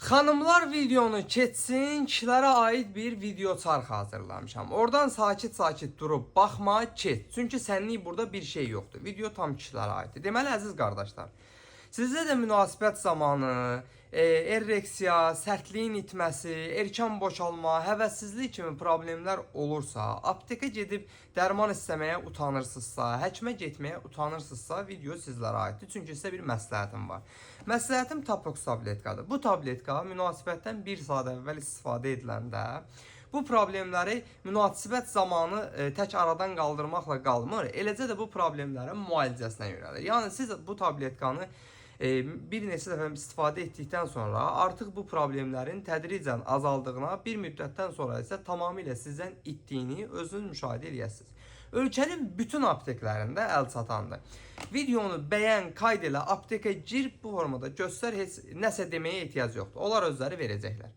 Xanımlar videonu keçsin, kişilərə aid bir video çarx hazırlamışam. Oradan sakit-sakit durub baxma, keç. Çünki sənlik burada bir şey yoxdur. Video tam kişilərə aiddir. Deməli, əziz qardaşlar, sizdə də münasibət zamanı ereksiya, sərtliyin itməsi, erkən boşalma, həvəssizlik kimi problemlər olursa, aptekə gedib dərman istəməyə utanırsınızsa, həkimə getməyə utanırsınızsa, video sizlərə aiddir. Çünki sizə bir məsləhətim var. Məsləhətim Tapox tabletkadır. Bu tabletka münasibətdən 1 saat əvvəl istifadə ediləndə bu problemləri münasibət zamanı tək aradan qaldırmaqla qalmır, eləcə də bu problemlərin müalicəsinə yönəlir. Yəni siz bu tabletkanı bir neçə dəfə istifadə etdikdən sonra artıq bu problemlərin tədricən azaldığına, bir müddətdən sonra isə tamamilə sizdən itdiyini özünüz müşahidə edəsiniz. Ölkənin bütün apteklərində əl çatandır. Videonu bəyən, qayd elə, aptekə gir, bu formada göstər, heç nəsə deməyə ehtiyac yoxdur. Onlar özləri verəcəklər.